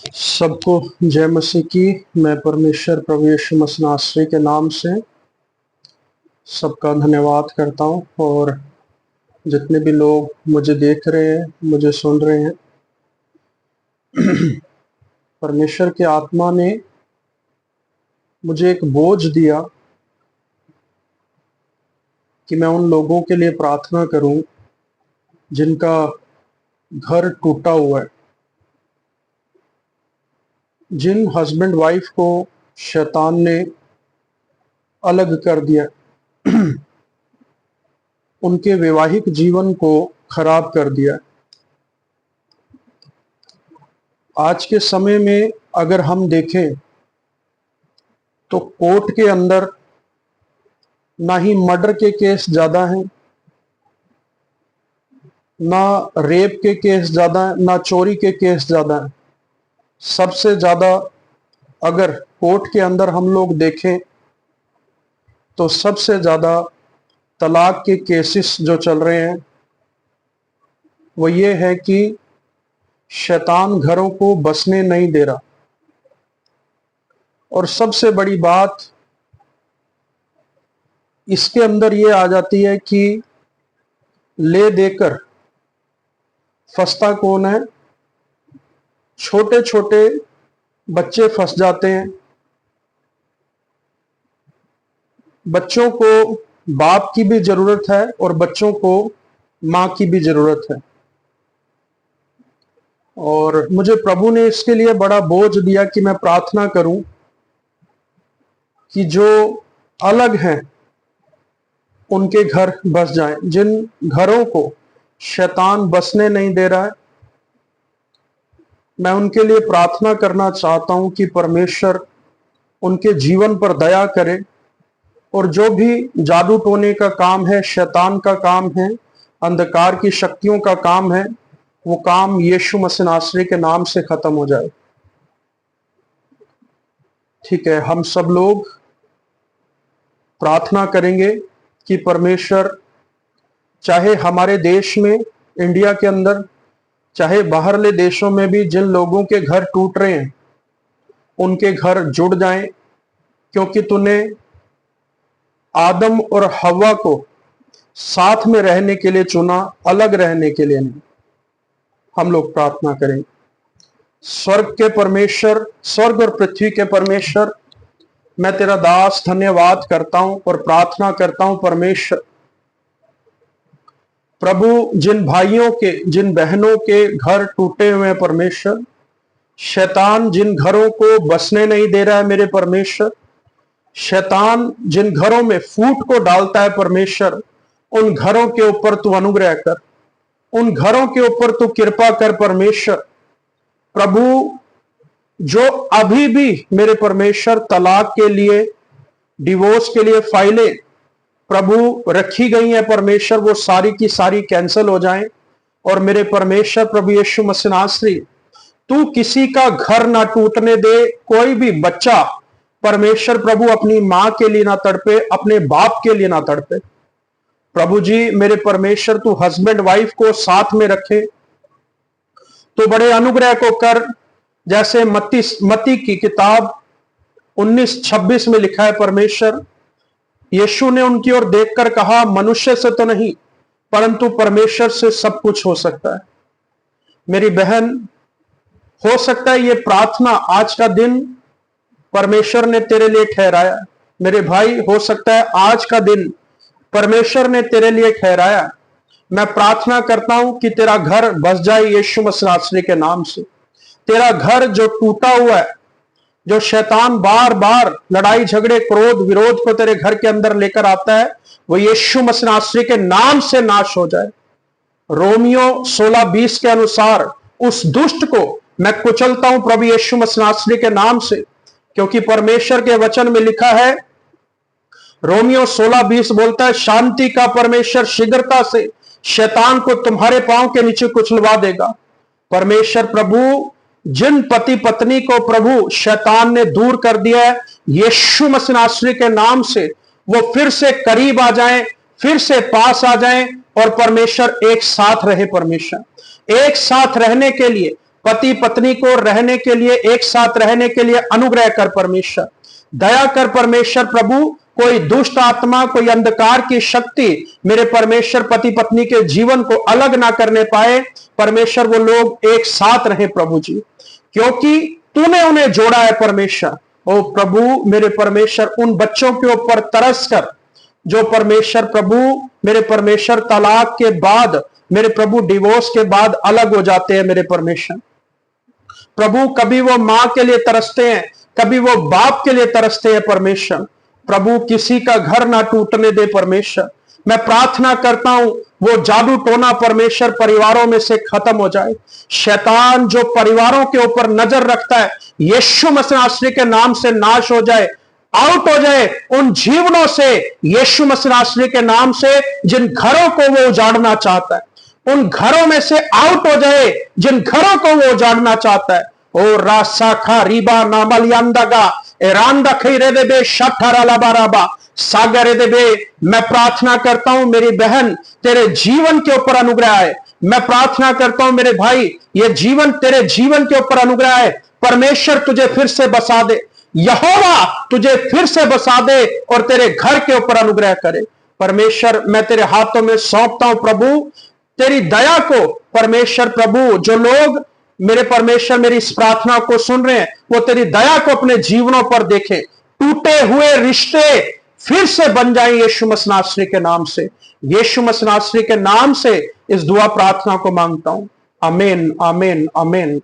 सबको जय मसीह की। मैं परमेश्वर प्रभु यीशु मसीह नासरी के नाम से सबका धन्यवाद करता हूं। और जितने भी लोग मुझे देख रहे हैं, मुझे सुन रहे हैं, परमेश्वर की आत्मा ने मुझे एक बोझ दिया कि मैं उन लोगों के लिए प्रार्थना करूं जिनका घर टूटा हुआ है, जिन हस्बैंड वाइफ को शैतान ने अलग कर दिया, उनके वैवाहिक जीवन को खराब कर दिया। आज के समय में अगर हम देखें तो कोर्ट के अंदर ना ही मर्डर के केस ज्यादा हैं, ना रेप के केस ज्यादा हैं, ना चोरी के केस ज्यादा हैं। सबसे ज्यादा अगर कोर्ट के अंदर हम लोग देखें तो सबसे ज्यादा तलाक के केसेस जो चल रहे हैं वो ये है कि शैतान घरों को बसने नहीं दे रहा। और सबसे बड़ी बात इसके अंदर ये आ जाती है कि ले देकर फंसता कौन है? छोटे छोटे बच्चे फंस जाते हैं। बच्चों को बाप की भी जरूरत है और बच्चों को मां की भी जरूरत है। और मुझे प्रभु ने इसके लिए बड़ा बोझ दिया कि मैं प्रार्थना करूं कि जो अलग हैं उनके घर बस जाएं। जिन घरों को शैतान बसने नहीं दे रहा है, मैं उनके लिए प्रार्थना करना चाहता हूं कि परमेश्वर उनके जीवन पर दया करे। और जो भी जादू टोने का काम है, शैतान का काम है, अंधकार की शक्तियों का काम है, वो काम यीशु मसीह नासरी के नाम से खत्म हो जाए। ठीक है, हम सब लोग प्रार्थना करेंगे कि परमेश्वर चाहे हमारे देश में, इंडिया के अंदर, चाहे बाहरले देशों में भी जिन लोगों के घर टूट रहे हैं उनके घर जुड़ जाएं, क्योंकि तूने आदम और हव्वा को साथ में रहने के लिए चुना, अलग रहने के लिए नहीं। हम लोग प्रार्थना करें। स्वर्ग के परमेश्वर, स्वर्ग और पृथ्वी के परमेश्वर, मैं तेरा दास धन्यवाद करता हूं और प्रार्थना करता हूं परमेश्वर प्रभु, जिन भाइयों के, जिन बहनों के घर टूटे हुए हैं परमेश्वर, शैतान जिन घरों को बसने नहीं दे रहा है मेरे परमेश्वर, शैतान जिन घरों में फूट को डालता है परमेश्वर, उन घरों के ऊपर तू अनुग्रह कर, उन घरों के ऊपर तू कृपा कर परमेश्वर। प्रभु, जो अभी भी मेरे परमेश्वर तलाक के लिए, डिवोर्स के लिए फाइलें प्रभु रखी गई हैं परमेश्वर, वो सारी की सारी कैंसिल हो जाएं। और मेरे परमेश्वर प्रभु यीशु मसीह नासरी, तू किसी का घर ना टूटने दे। कोई भी बच्चा परमेश्वर प्रभु अपनी मां के लिए ना तड़पे, अपने बाप के लिए ना तड़पे। प्रभु जी मेरे परमेश्वर, तू हस्बैंड वाइफ को साथ में रखे, तो बड़े अनुग्रह को कर। जैसे मत्ती की किताब 19:26 में लिखा है परमेश्वर, यीशु ने उनकी ओर देखकर कहा, मनुष्य से तो नहीं परंतु परमेश्वर से सब कुछ हो सकता है। मेरी बहन, हो सकता है ये प्रार्थना आज का दिन परमेश्वर ने तेरे लिए ठहराया। मेरे भाई, हो सकता है आज का दिन परमेश्वर ने तेरे लिए ठहराया। मैं प्रार्थना करता हूं कि तेरा घर बस जाए यीशु मसीह नासरी के नाम से। तेरा घर जो टूटा हुआ है, जो शैतान बार बार लड़ाई झगड़े, क्रोध, विरोध को तेरे घर के अंदर लेकर आता है, वो यीशु मसीह नासरी के नाम से नाश हो जाए। रोमियो 16:20 के अनुसार उस दुष्ट को मैं कुचलता हूं प्रभु यीशु मसीह नासरी के नाम से, क्योंकि परमेश्वर के वचन में लिखा है, रोमियो 16:20 बोलता है, शांति का परमेश्वर शीघ्रता से शैतान को तुम्हारे पांव के नीचे कुचलवा देगा। परमेश्वर प्रभु, जिन पति पत्नी को प्रभु शैतान ने दूर कर दिया है, यीशु मसीह नासरी के नाम से वो फिर से करीब आ जाएं, फिर से पास आ जाएं और परमेश्वर एक साथ रहे। परमेश्वर एक साथ रहने के लिए पति पत्नी को रहने के लिए, एक साथ रहने के लिए अनुग्रह कर परमेश्वर, दया कर परमेश्वर प्रभु। कोई दुष्ट आत्मा, कोई अंधकार की शक्ति मेरे परमेश्वर पति पत्नी के जीवन को अलग ना करने पाए परमेश्वर। वो लोग एक साथ रहे प्रभु जी, क्योंकि तूने उन्हें जोड़ा है परमेश्वर। ओ प्रभु मेरे परमेश्वर, उन बच्चों के ऊपर तरस कर जो परमेश्वर प्रभु मेरे परमेश्वर तलाक के बाद, मेरे प्रभु डिवोर्स के बाद अलग हो जाते हैं मेरे परमेश्वर प्रभु। कभी वो मां के लिए तरसते हैं, कभी वो बाप के लिए तरसते हैं परमेश्वर प्रभु। किसी का घर ना टूटने दे परमेश्वर। मैं प्रार्थना करता हूं वो जादू टोना परमेश्वर परिवारों में से खत्म हो जाए। शैतान जो परिवारों के ऊपर नजर रखता है, यीशु मसीह नासरी के नाम से नाश हो जाए, आउट हो जाए उन जीवनों से, यीशु मसीह नासरी के नाम से। जिन घरों को वो उजाड़ना चाहता है, उन घरों में से आउट हो जाए जिन घरों को वो उजाड़ना चाहता है। ओ रासा खा रीबा नामल यांदागा एरांदा खैरे देबे शठरा लाबाराबा सागरे देबे। मैं प्रार्थना करता हूं मेरी बहन, तेरे जीवन के ऊपर अनुग्रह है। मैं प्रार्थना करता हूं मेरे भाई, ये जीवन तेरे जीवन के ऊपर अनुग्रह है। परमेश्वर तुझे फिर से बसा दे, यहोवा तुझे फिर से बसा दे और तेरे घर के ऊपर अनुग्रह करे परमेश्वर। मैं तेरे हाथों में सौंपता हूं प्रभु तेरी दया को परमेश्वर प्रभु। जो लोग मेरे परमेश्वर मेरी इस प्रार्थना को सुन रहे हैं, वो तेरी दया को अपने जीवनों पर देखें। टूटे हुए रिश्ते फिर से बन जाएं यीशु मसीह नासरी के नाम से। यीशु मसीह नासरी के नाम से इस दुआ प्रार्थना को मांगता हूं। आमीन, आमीन, आमीन।